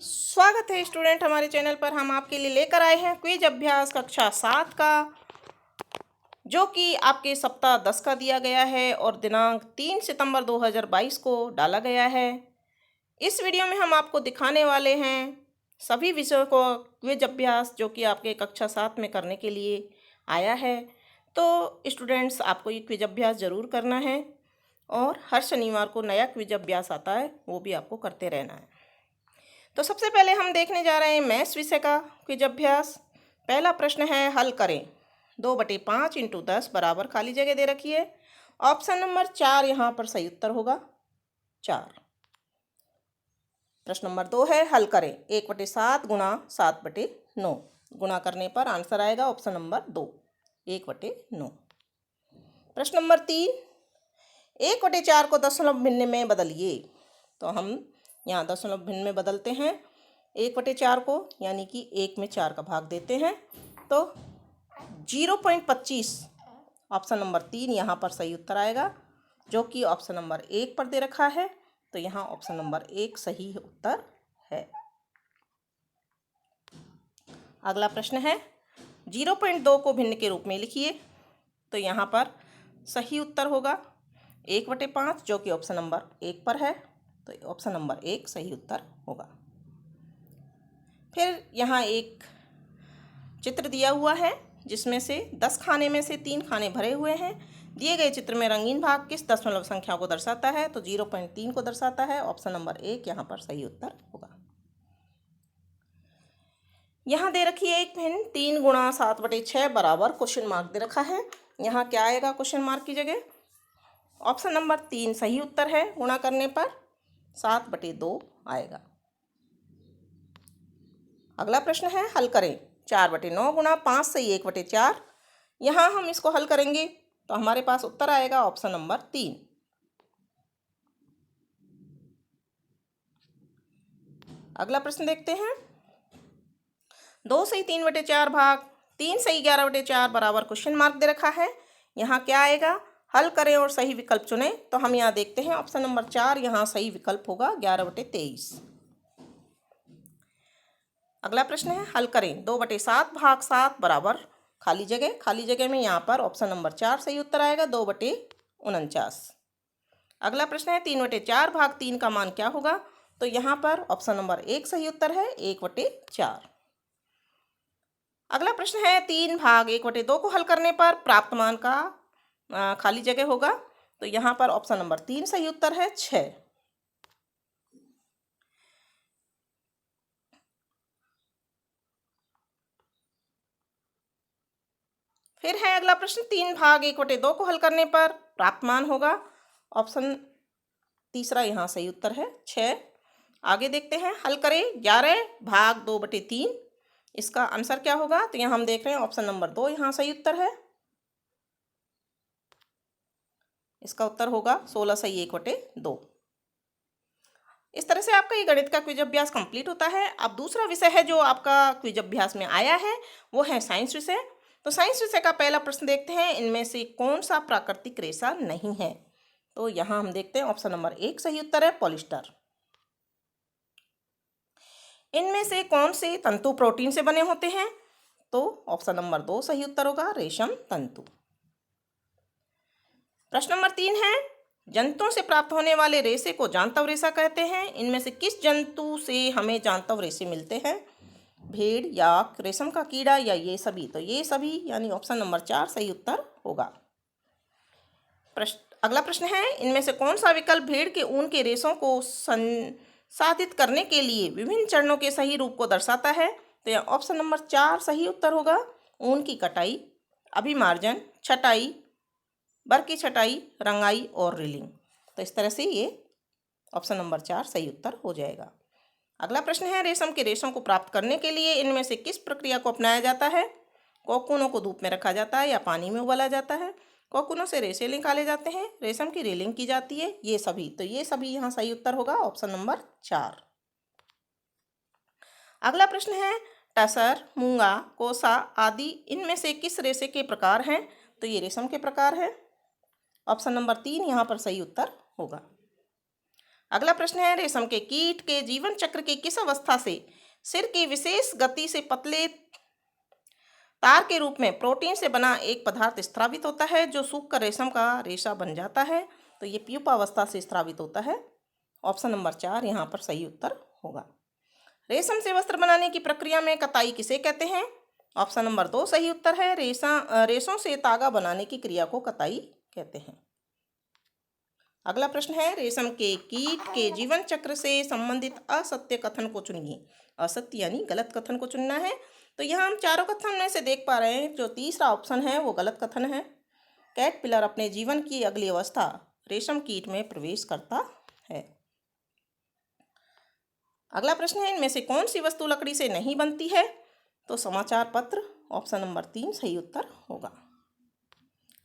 स्वागत है स्टूडेंट, हमारे चैनल पर हम आपके लिए लेकर आए हैं क्विज अभ्यास कक्षा 7 का, जो कि आपके सप्ताह 10 का दिया गया है और दिनांक 3 सितंबर 2022 को डाला गया है। इस वीडियो में हम आपको दिखाने वाले हैं सभी विषयों को क्विज अभ्यास, जो कि आपके कक्षा 7 में करने के लिए आया है। तो स्टूडेंट्स, आपको ये क्विज अभ्यास ज़रूर करना है और हर शनिवार को नया क्विज अभ्यास आता है, वो भी आपको करते रहना है। तो सबसे पहले हम देखने जा रहे हैं मैथ्स विषय का क्विज अभ्यास। पहला प्रश्न है, हल करें। 2/5 × 10 बराबर खाली जगह दे रखी है। ऑप्शन नंबर 4 यहाँ पर सही उत्तर होगा, 4। प्रश्न नंबर 2 है, हल करें। 1/7 × 7/9 गुणा करने पर आंसर आएगा ऑप्शन नंबर 2, 1/9। प्रश्न नंबर 3, 1/4 को दशमलव भिन्न में बदलिए। तो हम यहाँ दशमलव भिन्न में बदलते हैं 1/4 को, यानी कि 1 में 4 का भाग देते हैं तो 0.25 ऑप्शन नंबर 3 यहाँ पर सही उत्तर आएगा, जो कि ऑप्शन नंबर 1 पर दे रखा है। तो यहाँ ऑप्शन नंबर 1 सही उत्तर है। अगला प्रश्न है, 0.2 को भिन्न के रूप में लिखिए। तो यहाँ पर सही उत्तर होगा 1/5, जो कि ऑप्शन नंबर 1 पर है। तो ऑप्शन नंबर 1 सही उत्तर होगा। फिर यहाँ एक चित्र दिया हुआ है, जिसमें से 10 खाने में से 3 खाने भरे हुए हैं। दिए गए चित्र में रंगीन भाग किस दशमलव संख्या को दर्शाता है? तो 0.3 को दर्शाता है। ऑप्शन नंबर 1 यहाँ पर सही उत्तर होगा। यहाँ दे रखी है एक भिन्न 3 × 7/6 बराबर क्वेश्चन मार्क दे रखा है। यहाँ क्या आएगा क्वेश्चन मार्क की जगह? ऑप्शन नंबर 3 सही उत्तर है। गुणा करने पर 7/2 आएगा। अगला प्रश्न है, हल करें। 4/9 × 5 से 1/4। यहाँ हम इसको हल करेंगे तो हमारे पास उत्तर आएगा ऑप्शन नंबर 3। अगला प्रश्न देखते हैं। 2 से 3/4 भाग 3 से 11/4 बराबर क्वेश्चन मार्क दे रखा है। यहाँ क्या आएगा? हल करें और सही विकल्प चुने। तो हम यहाँ देखते हैं ऑप्शन नंबर 4 यहाँ सही विकल्प होगा, 11/23। अगला प्रश्न है, हल करें। 2/7 भाग 7 बराबर खाली जगह में यहाँ पर ऑप्शन नंबर 4 सही उत्तर आएगा, 2/49। अगला प्रश्न है, 3/4 भाग 3 का मान क्या होगा? तो यहाँ पर ऑप्शन नंबर 1 सही उत्तर है, 1/4। अगला प्रश्न है, 3 भाग 1/2 को हल करने पर प्राप्त मान का खाली जगह होगा। तो यहाँ पर ऑप्शन नंबर 3 सही उत्तर है, 6। फिर है अगला प्रश्न, 3 भाग 1/2 को हल करने पर प्राप्त मान होगा। ऑप्शन तीसरा यहाँ सही उत्तर है, 6। आगे देखते हैं, हल करें। 11 भाग 2/3 इसका आंसर क्या होगा? तो यहाँ हम देख रहे हैं ऑप्शन नंबर 2 यहाँ सही उत्तर है। इसका उत्तर होगा 16 सही 1/2। इस तरह से आपका ये गणित का क्विज अभ्यास कंप्लीट होता है। अब दूसरा विषय है जो आपका क्विज अभ्यास में आया है, वो है साइंस विषय। तो साइंस विषय का पहला प्रश्न देखते हैं, इनमें से कौन सा प्राकृतिक रेशा नहीं है? तो यहाँ हम देखते हैं ऑप्शन नंबर 1 सही उत्तर है, पॉलिस्टर। इनमें से कौन से तंतु प्रोटीन से बने होते हैं? तो ऑप्शन नंबर 2 सही उत्तर होगा, रेशम तंतु। प्रश्न नंबर 3 है, जंतुओं से प्राप्त होने वाले रेशे को जांतव रेशा कहते हैं। इनमें से किस जंतु से हमें जांतव रेशे मिलते हैं? भेड़, याक, रेशम का कीड़ा या ये सभी? तो ये सभी, यानी ऑप्शन नंबर 4 सही उत्तर होगा। अगला प्रश्न है, इनमें से कौन सा विकल्प भेड़ के ऊन के रेशों को संसाधित करने के लिए विभिन्न चरणों के सही रूप को दर्शाता है? तो यह ऑप्शन नंबर 4 सही उत्तर होगा, ऊन की कटाई, अभिमार्जन, छटाई, बर की छटाई, रंगाई और रीलिंग। तो इस तरह से ये ऑप्शन नंबर 4 सही उत्तर हो जाएगा। अगला प्रश्न है, रेशम के रेशों को प्राप्त करने के लिए इनमें से किस प्रक्रिया को अपनाया जाता है? कोकूनों को धूप में रखा जाता है या पानी में उबाला जाता है? कोकूनों से रेशे निकाले जाते हैं, रेशम की रीलिंग की जाती है, ये सभी? तो ये सभी यहाँ सही उत्तर होगा, ऑप्शन नंबर 4। अगला प्रश्न है, टसर, मूंगा, कोसा आदि इनमें से किस रेशे के प्रकार हैं? तो ये रेशम के प्रकार है, ऑप्शन नंबर 3 यहाँ पर सही उत्तर होगा। अगला प्रश्न है, रेशम के कीट के जीवन चक्र की किस अवस्था से सिर की विशेष गति से पतले तार के रूप में प्रोटीन से बना एक पदार्थ स्रावित होता है जो सूखकर रेशम का रेशा बन जाता है? तो ये प्यूपा अवस्था से स्रावित होता है। ऑप्शन नंबर 4 यहाँ पर सही उत्तर होगा। रेशम से वस्त्र बनाने की प्रक्रिया में कताई किसे कहते हैं? ऑप्शन नंबर 2 सही उत्तर है। रेशों से तागा बनाने की क्रिया को कताई कहते हैं। अगला प्रश्न है, रेशम के कीट के जीवन चक्र से संबंधित असत्य कथन को चुनिए। असत्य यानी गलत कथन को चुनना है। तो यहाँ हम चारों कथन में से देख पा रहे हैं जो तीसरा ऑप्शन है वो गलत कथन है। कैटरपिलर अपने जीवन की अगली अवस्था रेशम कीट में प्रवेश करता है। अगला प्रश्न है, इनमें से कौन सी वस्तु लकड़ी से नहीं बनती है? तो समाचार पत्र। ऑप्शन नंबर 3 सही उत्तर होगा।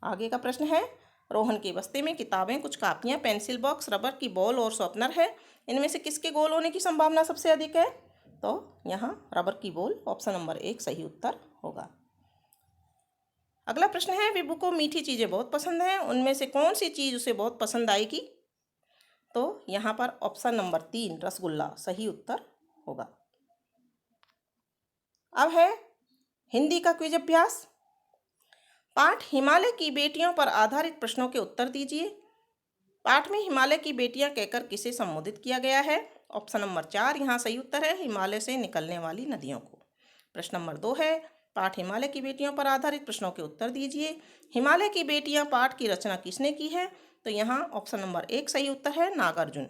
आगे का प्रश्न है, रोहन के बस्ते में किताबें, कुछ कापियां, पेंसिल बॉक्स, रबर की बॉल और शॉर्पनर है। इनमें से किसके गोल होने की संभावना सबसे अधिक है? तो यहाँ रबर की बॉल। ऑप्शन नंबर 1 सही उत्तर होगा। अगला प्रश्न है, विभू को मीठी चीज़ें बहुत पसंद हैं, उनमें से कौन सी चीज़ उसे बहुत पसंद आएगी? तो यहाँ पर ऑप्शन नंबर 3 रसगुल्ला सही उत्तर होगा। अब है हिंदी का क्विज अभ्यास। पाठ हिमालय की बेटियों पर आधारित प्रश्नों के उत्तर दीजिए। पाठ में हिमालय की बेटियां कहकर किसे संबोधित किया गया है? ऑप्शन नंबर 4 यहाँ सही उत्तर है, हिमालय से निकलने वाली नदियों को। प्रश्न नंबर 2 है, पाठ हिमालय की बेटियों पर आधारित प्रश्नों के उत्तर दीजिए। हिमालय की बेटियां पाठ की रचना किसने की है? तो यहाँ ऑप्शन नंबर 1 सही उत्तर है, नागार्जुन।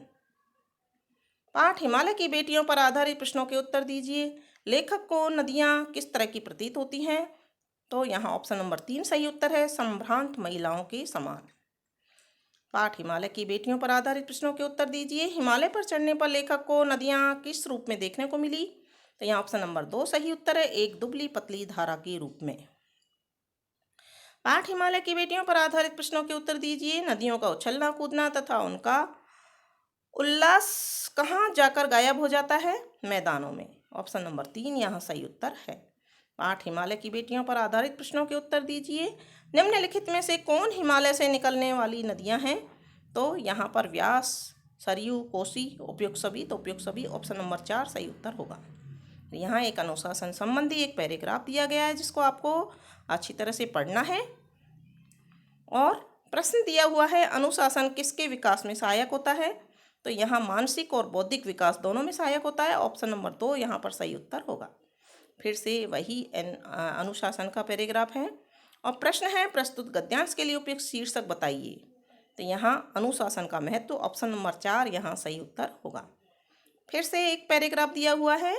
पाठ हिमालय की बेटियों पर आधारित प्रश्नों के उत्तर दीजिए। लेखक को नदियाँ किस तरह की प्रतीत होती हैं? तो यहाँ ऑप्शन नंबर 3 सही उत्तर है, संभ्रांत महिलाओं के समान। पाठ हिमालय की बेटियों पर आधारित प्रश्नों के उत्तर दीजिए। हिमालय पर चढ़ने पर लेखक को नदियाँ किस रूप में देखने को मिली? तो यहाँ ऑप्शन नंबर 2 सही उत्तर है, एक दुबली पतली धारा के रूप में। पाठ हिमालय की बेटियों पर आधारित प्रश्नों के उत्तर दीजिए। नदियों का उछलना कूदना तथा उनका उल्लास कहाँ जाकर गायब हो जाता है? मैदानों में। ऑप्शन नंबर 3 यहाँ सही उत्तर है। पाठ हिमालय की बेटियों पर आधारित प्रश्नों के उत्तर दीजिए। निम्नलिखित में से कौन हिमालय से निकलने वाली नदियां हैं? तो यहाँ पर व्यास, सरयू, कोसी, उपयुक्त सभी। तो उपयुक्त सभी ऑप्शन नंबर 4 सही उत्तर होगा। यहाँ एक अनुशासन संबंधी एक पैराग्राफ दिया गया है जिसको आपको अच्छी तरह से पढ़ना है और प्रश्न दिया हुआ है, अनुशासन किसके विकास में सहायक होता है? तो यहाँ मानसिक और बौद्धिक विकास दोनों में सहायक होता है। ऑप्शन नंबर 2 यहाँ पर सही उत्तर होगा। फिर से वही अनुशासन का पैराग्राफ है और प्रश्न है, प्रस्तुत गद्यांश के लिए उपयुक्त शीर्षक बताइए। तो यहाँ अनुशासन का महत्व। ऑप्शन नंबर 4 यहाँ सही उत्तर होगा। फिर से एक पैराग्राफ दिया हुआ है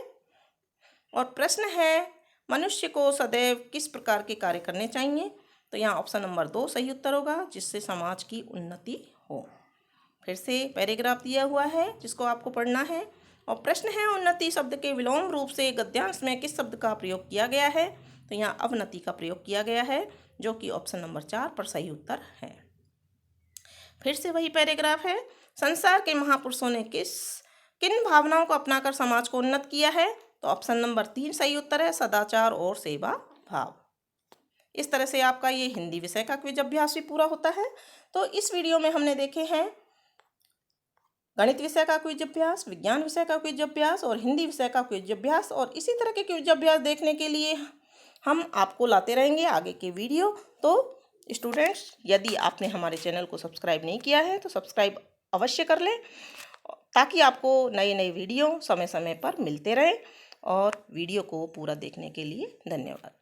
और प्रश्न है, मनुष्य को सदैव किस प्रकार के कार्य करने चाहिए? तो यहाँ ऑप्शन नंबर 2 सही उत्तर होगा, जिससे समाज की उन्नति हो। फिर से पैराग्राफ दिया हुआ है जिसको आपको पढ़ना है और प्रश्न है, उन्नति शब्द के विलोम रूप से गद्यांश में किस शब्द का प्रयोग किया गया है? तो यहाँ अवनति का प्रयोग किया गया है, जो कि ऑप्शन नंबर 4 पर सही उत्तर है। फिर से वही पैराग्राफ है, संसार के महापुरुषों ने किन भावनाओं को अपनाकर समाज को उन्नत किया है? तो ऑप्शन नंबर 3 सही उत्तर है, सदाचार और सेवा भाव। इस तरह से आपका ये हिंदी विषय का क्विज अभ्यास भी पूरा होता है। तो इस वीडियो में हमने देखे हैं गणित विषय का क्विज अभ्यास, विज्ञान विषय का क्विज अभ्यास और हिंदी विषय का क्विज अभ्यास। और इसी तरह के क्विज अभ्यास देखने के लिए हम आपको लाते रहेंगे आगे के वीडियो। तो स्टूडेंट्स, यदि आपने हमारे चैनल को सब्सक्राइब नहीं किया है तो सब्सक्राइब अवश्य कर लें, ताकि आपको नए नए वीडियो समय समय पर मिलते रहें। और वीडियो को पूरा देखने के लिए धन्यवाद।